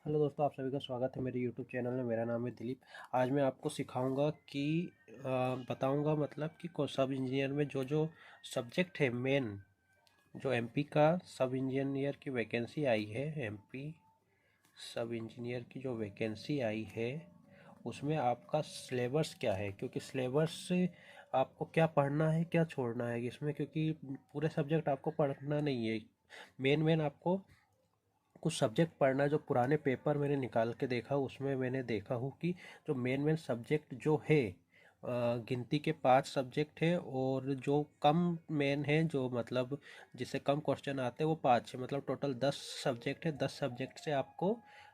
Hello दोस्तों, आप सभी का स्वागत है मेरे यूट्यूब चैनल में। मेरा नाम है दिलीप। आज मैं आपको सिखाऊंगा कि बताऊंगा मतलब कि सब इंजीनियर में जो जो सब्जेक्ट है मेन, जो एमपी का सब इंजीनियर की वैकेंसी आई है, एमपी सब इंजीनियर की जो वैकेंसी आई है उसमें आपका सिलेबस क्या है, क्योंकि सिलेबस से आपको क्या पढ़ना है क्या छोड़ना है इसमें, क्योंकि पूरे सब्जेक्ट आपको पढ़ना नहीं है। मेन मेन आपको कुछ सब्जेक्ट पढ़ना है। जो पुराने पेपर मैंने निकाल के देखा उसमें मैंने देखा हूँ कि जो मेन मेन सब्जेक्ट जो है, गिनती के 5 सब्जेक्ट है, और जो कम मेन है, जो मतलब जिससे कम क्वेश्चन आते हैं वो 5 है। मतलब टोटल 10 सब्जेक्ट है। 10 सब्जेक्ट से आपको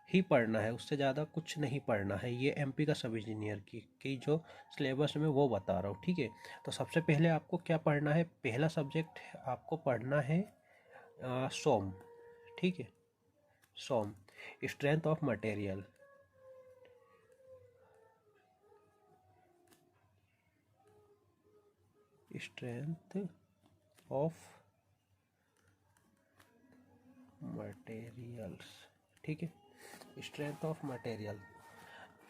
ही पढ़ना है, उससे ज़्यादा कुछ नहीं पढ़ना है। ये एमपी का सब इंजीनियर की जो सिलेबस में वो बता रहा हूँ, ठीक है। तो सबसे पहले आपको क्या पढ़ना है, पहला सब्जेक्ट आपको पढ़ना है सोम, ठीक है। SOM, strength of material. Strength of materials, ठीक है, स्ट्रेंथ ऑफ मटेरियल।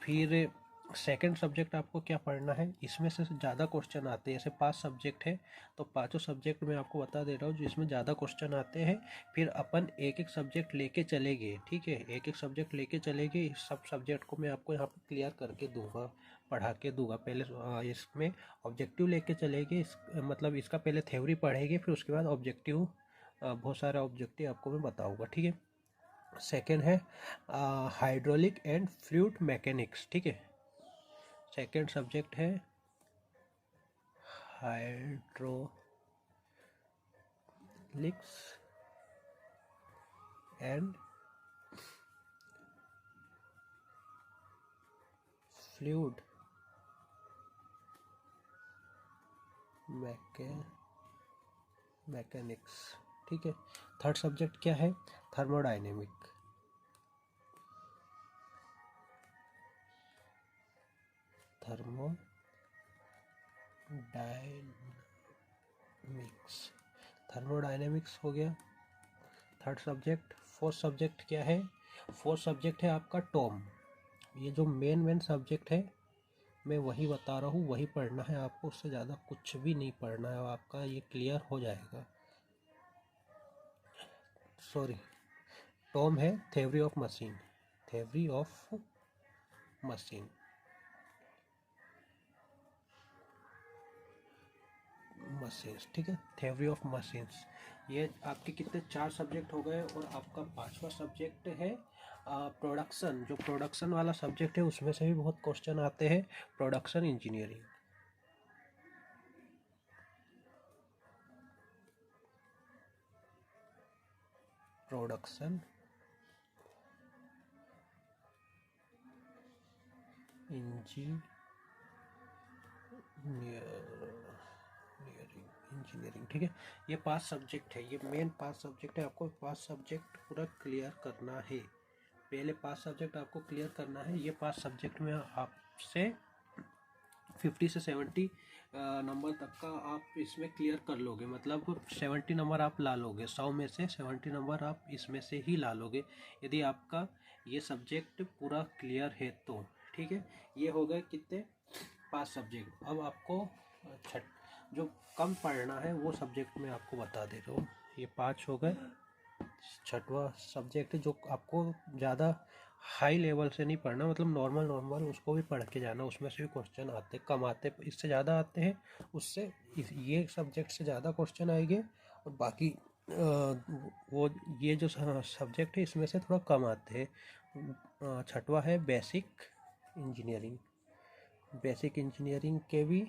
फिर सेकंड सब्जेक्ट आपको क्या पढ़ना है, इसमें से ज़्यादा क्वेश्चन आते हैं। ऐसे 5 सब्जेक्ट है, तो पांचों सब्जेक्ट में आपको बता दे रहा हूँ जिसमें ज़्यादा क्वेश्चन आते हैं। फिर अपन एक एक सब्जेक्ट लेके चलेंगे, ठीक है, एक एक सब्जेक्ट लेके चलेंगे। इस सब सब्जेक्ट को मैं आपको यहाँ पर क्लियर करके दूंगा, पढ़ा के दूंगा। पहले इसमें ऑब्जेक्टिव लेके चलेंगे, मतलब इसका पहले थ्योरी पढ़ेंगे, फिर उसके बाद ऑब्जेक्टिव, बहुत सारा ऑब्जेक्टिव आपको मैं बताऊँगा, ठीक है। सेकेंड है हाइड्रोलिक एंड फ्लूइड मैकेनिक्स, ठीक है। सेकेंड सब्जेक्ट है हाइड्रोलिक्स एंड फ्लूइड मैकेनिक्स, ठीक है। थर्ड सब्जेक्ट क्या है, थर्मोडाइनेमिक, थर्मोडाइनमिक्स, थर्मोडाइनेमिक्स हो गया थर्ड सब्जेक्ट। फोर्थ सब्जेक्ट क्या है, फोर्थ सब्जेक्ट है आपका टॉम। ये जो मेन मेन सब्जेक्ट है मैं वही बता रहा हूँ, वही पढ़ना है आपको, उससे ज़्यादा कुछ भी नहीं पढ़ना है, आपका ये क्लियर हो जाएगा। सॉरी, टॉम है theory of machine, theory of machine, machines, ठीक है, थ्योरी ऑफ मशीन्स। ये आपके कितने 4 सब्जेक्ट हो गए, और आपका 5वां सब्जेक्ट है प्रोडक्शन। जो प्रोडक्शन वाला सब्जेक्ट है उसमें से भी बहुत क्वेश्चन आते हैं, प्रोडक्शन इंजीनियरिंग। प्रोडक्शन इंजीनियरिंग, ठीक है। ये 5 सब्जेक्ट है, ये मेन 5 सब्जेक्ट है। आपको 5 सब्जेक्ट पूरा क्लियर करना है। पहले 5 सब्जेक्ट आपको क्लियर करना है। ये 5 सब्जेक्ट में आपसे 50 से 70 नंबर तक का आप इसमें क्लियर कर लोगे। मतलब 70 नंबर आप ला लोगे, 100 में से 70 नंबर आप इसमें से ही ला लोगे, यदि आपका ये सब्जेक्ट पूरा क्लियर है तो, ठीक है। ये हो गए कितने, 5 सब्जेक्ट। अब आपको छठ जो कम पढ़ना है वो सब्जेक्ट में आपको बता दे रहा हूँ। ये 5 हो गए। छठवां सब्जेक्ट जो आपको ज़्यादा हाई लेवल से नहीं पढ़ना, मतलब नॉर्मल नॉर्मल उसको भी पढ़ के जाना। उसमें से भी क्वेश्चन आते कम आते, इससे ज़्यादा आते हैं, उससे ये सब्जेक्ट से ज़्यादा क्वेश्चन आएंगे, और बाकी वो ये जो सब्जेक्ट है इसमें से थोड़ा कम आते हैं। छठवा है बेसिक इंजीनियरिंग। बेसिक इंजीनियरिंग के भी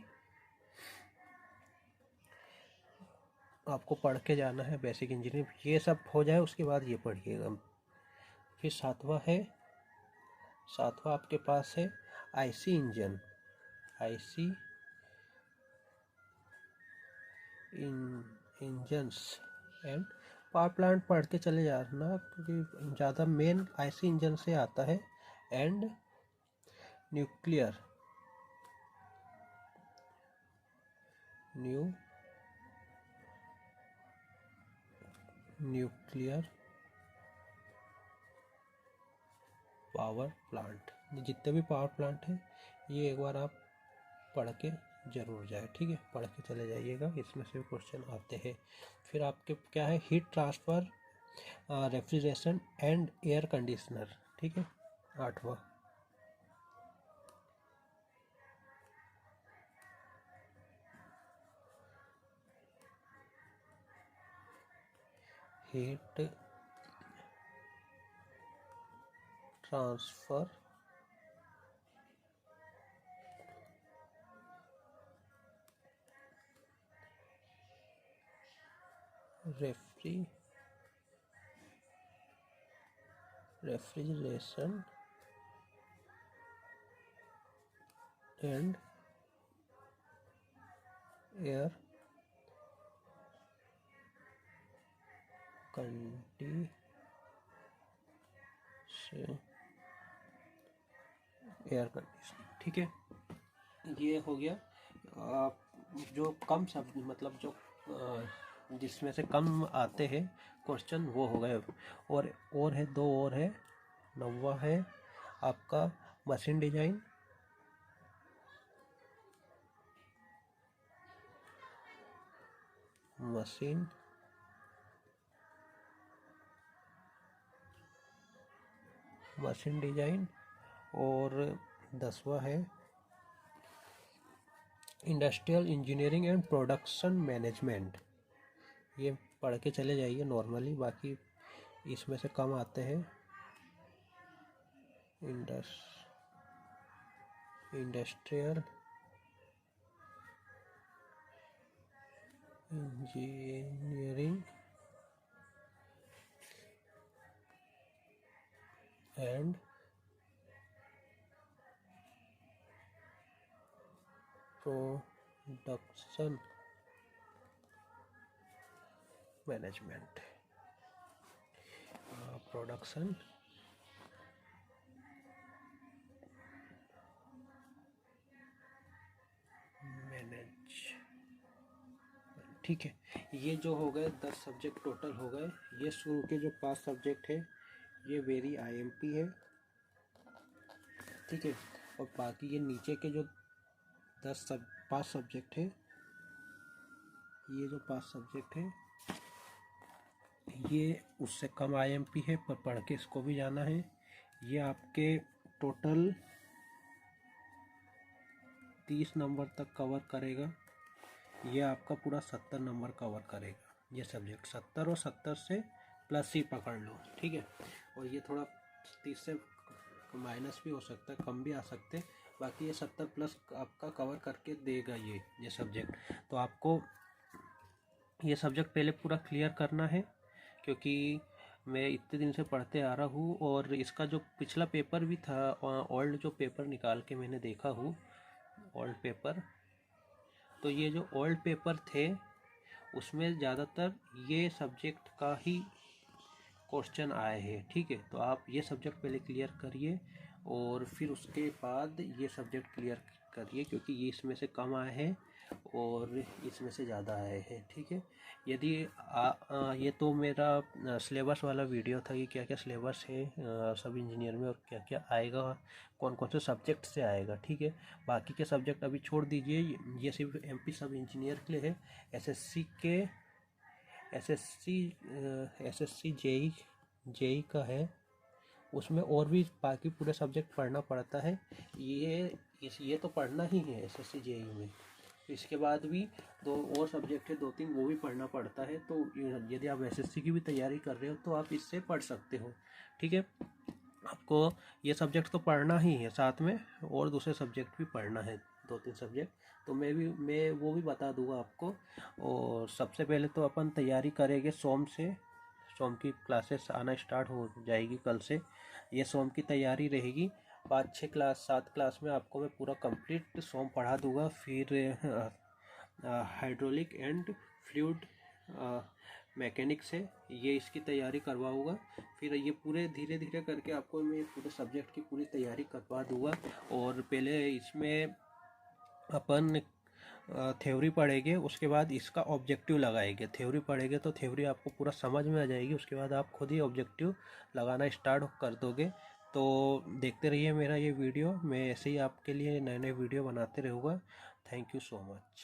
आपको पढ़ के जाना है। बेसिक इंजीनियरिंग ये सब हो जाए उसके बाद ये पढ़िएगा। फिर सातवां आपके पास है IC engine, IC engines and power plant पढ़ के चले जाना, क्योंकि ज़्यादा मेन आईसी इंजन से आता है। And nuclear nuclear power plant, जितने भी पावर प्लांट हैं ये एक बार आप पढ़ के जरूर जाए, ठीक है, पढ़ के चले जाइएगा, इसमें से क्वेश्चन आते हैं। फिर आपके क्या है, heat transfer, refrigeration and air conditioner, ठीक है, 8वां। Heat transfer, refrigeration and air conditioning, ठीक है। ये हो गया जो कम सब मतलब जो जिसमें से कम आते हैं क्वेश्चन वो हो गए। और है दो और है, 9वां है आपका मशीन डिजाइन, मशीन डिजाइन। और 10वां है industrial engineering and production management. ये पढ़ के चले जाइए नॉर्मली, बाकी इसमें से कम आते हैं। Industrial engineering and production management, production manage, ठीक है। ये जो हो गए 10 सब्जेक्ट टोटल हो गए। ये शुरू के जो 5 सब्जेक्ट है ये वेरी आईएमपी है, ठीक है। और बाकी ये नीचे के जो 5 सब्जेक्ट है, ये जो 5 सब्जेक्ट है ये उससे कम आईएमपी है, पर पढ़ के इसको भी जाना है। ये आपके टोटल 30 नंबर तक कवर करेगा। ये आपका पूरा 70 नंबर कवर करेगा ये सब्जेक्ट। 70 और 70 से प्लस ही पकड़ लो, ठीक है। और ये थोड़ा 30 से माइनस भी हो सकता है, कम भी आ सकते, बाकी ये 70 प्लस आपका कवर करके देगा ये सब्जेक्ट। तो आपको ये सब्जेक्ट पहले पूरा क्लियर करना है, क्योंकि मैं इतने दिन से पढ़ते आ रहा हूँ। और इसका जो पिछला पेपर भी था, ओल्ड जो पेपर निकाल के मैंने देखा हूँ, ओल्ड पेपर, तो ये जो ओल्ड पेपर थे उसमें ज़्यादातर ये सब्जेक्ट का ही क्वेश्चन आए हैं, ठीक है। तो आप ये सब्जेक्ट पहले क्लियर करिए और फिर उसके बाद ये सब्जेक्ट क्लियर करिए, क्योंकि ये इसमें से कम आए हैं और इसमें से ज़्यादा आए हैं, ठीक है। यदि ये तो मेरा सिलेबस वाला वीडियो था, ये क्या क्या सिलेबस है सब इंजीनियर में और क्या क्या आएगा, कौन कौन से सब्जेक्ट से आएगा, ठीक है। बाकी के सब्जेक्ट अभी छोड़ दीजिए, ये सिर्फ एमपी सब इंजीनियर के लिए है। एसएससी जेई का है, उसमें और भी बाकी पूरे सब्जेक्ट पढ़ना पड़ता है। ये तो पढ़ना ही है एसएससी जेई में। इसके बाद भी 2 और सब्जेक्ट है, 2-3 वो भी पढ़ना पड़ता है। तो यदि आप एसएससी की भी तैयारी कर रहे हो तो आप इससे पढ़ सकते हो, ठीक है। आपको ये सब्जेक्ट तो पढ़ना ही है, साथ में और दूसरे सब्जेक्ट भी पढ़ना है, 2-3 सब्जेक्ट। तो मैं वो भी बता दूंगा आपको। और सबसे पहले तो अपन तैयारी करेंगे सोम से। सोम की क्लासेस आना स्टार्ट हो जाएगी कल से। ये सोम की तैयारी रहेगी। 5-6 क्लास 7 क्लास में आपको मैं पूरा कंप्लीट सोम पढ़ा दूंगा। फिर हाइड्रोलिक एंड फ्लूइड मैकेनिक्स है, ये इसकी तैयारी करवाऊँगा। फिर ये पूरे धीरे धीरे करके आपको मैं पूरे सब्जेक्ट की पूरी तैयारी करवा दूंगा। और पहले इसमें अपन थ्योरी पढ़ेंगे, उसके बाद इसका ऑब्जेक्टिव लगाएंगे। थ्योरी पढ़ेंगे तो थ्योरी आपको पूरा समझ में आ जाएगी, उसके बाद आप खुद ही ऑब्जेक्टिव लगाना स्टार्ट कर दोगे। तो देखते रहिए मेरा ये वीडियो, मैं ऐसे ही आपके लिए नए नए वीडियो बनाते रहूँगा। Thank you so much.